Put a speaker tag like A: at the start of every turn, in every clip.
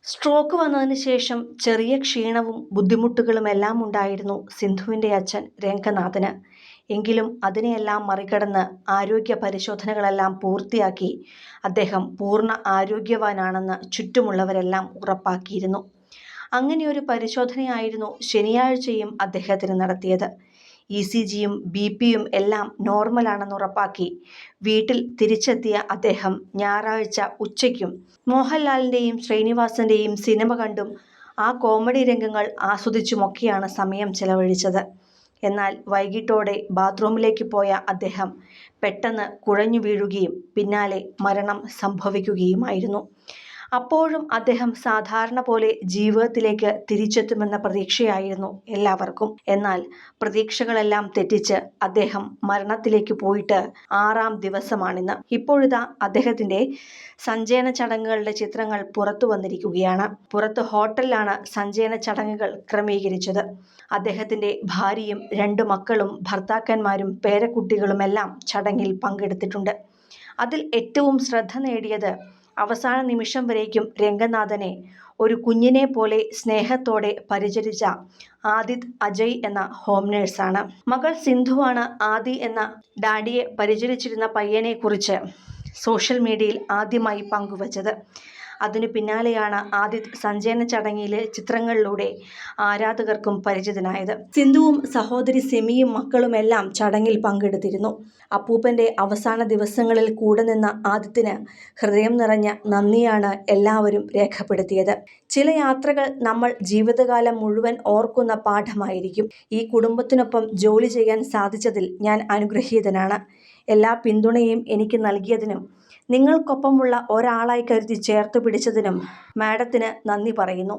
A: Stroke വന്നതിന് ശേഷം ചെറിയ ക്ഷീണവും ബുദ്ധിമുട്ടുകളുമെല്ലാം ഉണ്ടായിരുന്നു സിന്ധുവിൻ്റെ അച്ഛൻ രംഗനാഥന്. എങ്കിലും അതിനെയെല്ലാം മറികടന്ന് ആരോഗ്യ പരിശോധനകളെല്ലാം പൂർത്തിയാക്കി അദ്ദേഹം പൂർണ്ണ ആരോഗ്യവാനാണെന്ന് ചുറ്റുമുള്ളവരെല്ലാം ഉറപ്പാക്കിയിരുന്നു. അങ്ങനെയൊരു പരിശോധനയായിരുന്നു ശനിയാഴ്ചയും അദ്ദേഹത്തിന് നടത്തിയത്. ECGയും BP-യും എല്ലാം നോർമലാണെന്ന് ഉറപ്പാക്കി വീട്ടിൽ തിരിച്ചെത്തിയ അദ്ദേഹം ഞായറാഴ്ച ഉച്ചയ്ക്കും മോഹൻലാലിൻ്റെയും ശ്രീനിവാസൻ്റെയും സിനിമ കണ്ടും ആ കോമഡി രംഗങ്ങൾ ആസ്വദിച്ചുമൊക്കെയാണ് സമയം ചെലവഴിച്ചത്. എന്നാൽ വൈകിട്ടോടെ ബാത്റൂമിലേക്ക് പോയ അദ്ദേഹം പെട്ടെന്ന് കുഴഞ്ഞു വീഴുകയും പിന്നാലെ മരണം സംഭവിക്കുകയുമായിരുന്നു. അപ്പോഴും അദ്ദേഹം സാധാരണ പോലെ ജീവിതത്തിലേക്ക് തിരിച്ചെത്തുമെന്ന പ്രതീക്ഷയായിരുന്നു എല്ലാവർക്കും. എന്നാൽ പ്രതീക്ഷകളെല്ലാം തെറ്റിച്ച് അദ്ദേഹം മരണത്തിലേക്ക് പോയിട്ട് 6-ാം ദിവസമാണിന്ന്. ഇപ്പോഴിതാ അദ്ദേഹത്തിൻ്റെ സഞ്ചയന ചടങ്ങുകളുടെ ചിത്രങ്ങൾ പുറത്തു വന്നിരിക്കുകയാണ്. പുറത്ത് ഹോട്ടലിലാണ് സഞ്ചയന ചടങ്ങുകൾ ക്രമീകരിച്ചത്. അദ്ദേഹത്തിൻ്റെ ഭാര്യയും 2 മക്കളും ഭർത്താക്കന്മാരും പേരക്കുട്ടികളുമെല്ലാം ചടങ്ങിൽ പങ്കെടുത്തിട്ടുണ്ട്. അതിൽ ഏറ്റവും ശ്രദ്ധ നേടിയത് അവസാന നിമിഷം വരേക്കും രംഗനാഥനെ ഒരു കുഞ്ഞിനെ പോലെ സ്നേഹത്തോടെ പരിചരിച്ച ആദിത് അജയ് എന്ന ഹോം നേഴ്സാണ്. മകൾ സിന്ധുവാണ് ആദി എന്ന ഡാഡിയെ പരിചരിച്ചിരുന്ന പയ്യനെക്കുറിച്ച് സോഷ്യൽ മീഡിയയിൽ ആദ്യമായി പങ്കുവച്ചത്. അതിനു പിന്നാലെയാണ് ആദിത് സഞ്ചയന ചടങ്ങിലെ ചിത്രങ്ങളിലൂടെ ആരാധകർക്കും പരിചിതനായത്. സിന്ധുവും സഹോദരി സിമിയും മക്കളുമെല്ലാം ചടങ്ങിൽ പങ്കെടുത്തിരുന്നു. അപ്പൂപ്പൻ്റെ അവസാന ദിവസങ്ങളിൽ കൂടെ നിന്ന ആദിത്തിന് ഹൃദയം നിറഞ്ഞ നന്ദിയാണ് എല്ലാവരും രേഖപ്പെടുത്തിയത്. ചില യാത്രകൾ നമ്മൾ ജീവിതകാലം മുഴുവൻ ഓർക്കുന്ന പാഠമായിരിക്കും. ഈ കുടുംബത്തിനൊപ്പം ജോലി ചെയ്യാൻ സാധിച്ചതിൽ ഞാൻ അനുഗ്രഹീതനാണ്. എല്ലാ പിന്തുണയും എനിക്ക് നൽകിയതിനും നിങ്ങൾക്കൊപ്പമുള്ള ഒരാളായി കരുതി ചേർത്ത് പിടിച്ചതിനും മാഡത്തിന് നന്ദി പറയുന്നു.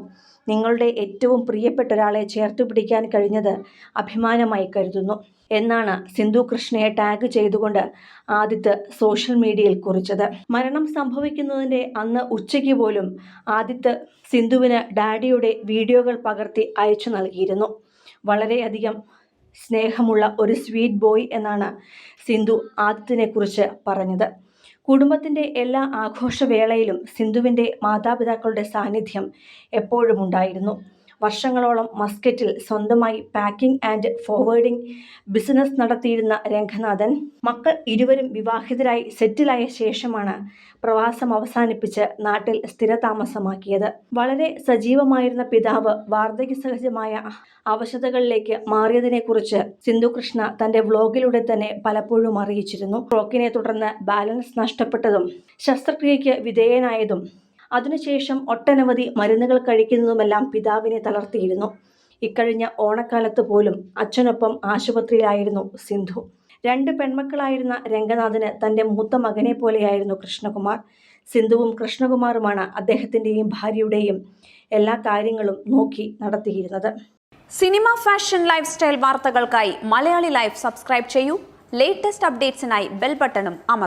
A: നിങ്ങളുടെ ഏറ്റവും പ്രിയപ്പെട്ട ഒരാളെ ചേർത്ത് പിടിക്കാൻ കഴിഞ്ഞത് അഭിമാനമായി കരുതുന്നു എന്നാണ് സിന്ധു കൃഷ്ണയെ ടാഗ് ചെയ്തുകൊണ്ട് ആദിത്ത് സോഷ്യൽ മീഡിയയിൽ കുറിച്ചത്. മരണം സംഭവിക്കുന്നതിൻ്റെ അന്ന് ഉച്ചയ്ക്ക് പോലും ആദിത്ത് സിന്ധുവിന് ഡാഡിയുടെ വീഡിയോകൾ പകർത്തി അയച്ചു നൽകിയിരുന്നു. വളരെയധികം സ്നേഹമുള്ള ഒരു സ്വീറ്റ് ബോയ് എന്നാണ് സിന്ധു ആദിത്തിനെക്കുറിച്ച് പറഞ്ഞത്. കുടുംബത്തിൻ്റെ എല്ലാ ആഘോഷവേളയിലും സിന്ധുവിൻ്റെ മാതാപിതാക്കളുടെ സാന്നിധ്യം എപ്പോഴും ഉണ്ടായിരുന്നു. വർഷങ്ങളോളം മസ്കറ്റിൽ സ്വന്തമായി പാക്കിംഗ് ആൻഡ് ഫോർവേഡിംഗ് ബിസിനസ് നടത്തിയിരുന്ന രംഗനാഥൻ മക്കൾ ഇരുവരും വിവാഹിതരായി സെറ്റിലായ ശേഷമാണ് പ്രവാസം അവസാനിപ്പിച്ച് നാട്ടിൽ സ്ഥിരതാമസമാക്കിയത്. വളരെ സജീവമായിരുന്ന പിതാവ് വാർദ്ധക്യസഹജമായ അവശതകളിലേക്ക് മാറിയതിനെക്കുറിച്ച് സിന്ധു കൃഷ്ണ തൻ്റെ വ്ലോഗിലൂടെ തന്നെ പലപ്പോഴും അറിയിച്ചിരുന്നു. സ്ട്രോക്കിനെ തുടർന്ന് ബാലൻസ് നഷ്ടപ്പെട്ടതും ശസ്ത്രക്രിയയ്ക്ക് വിധേയനായതും അതിനുശേഷം ഒട്ടനവധി മരുന്നുകൾ കഴിക്കുന്നതുമെല്ലാം പിതാവിനെ തളർത്തിയിരുന്നു. ഇക്കഴിഞ്ഞ ഓണക്കാലത്ത് പോലും അച്ഛനൊപ്പം ആശുപത്രിയിലായിരുന്നു സിന്ധു. 2 പെൺമക്കളായിരുന്ന രംഗനാഥന് തൻ്റെ മൂത്ത മകനെ പോലെയായിരുന്നു കൃഷ്ണകുമാർ. സിന്ധുവും കൃഷ്ണകുമാറുമാണ് അദ്ദേഹത്തിൻ്റെയും ഭാര്യയുടെയും എല്ലാ കാര്യങ്ങളും നോക്കി നടത്തിയിരുന്നത്.
B: സിനിമ, ഫാഷൻ, ലൈഫ് സ്റ്റൈൽ വാർത്തകൾക്കായി മലയാളി ലൈഫ് സബ്സ്ക്രൈബ് ചെയ്യൂ. ലേറ്റസ്റ്റ് അപ്ഡേറ്റ്സിനായി ബെൽ ബട്ടണും അമർത്തുക.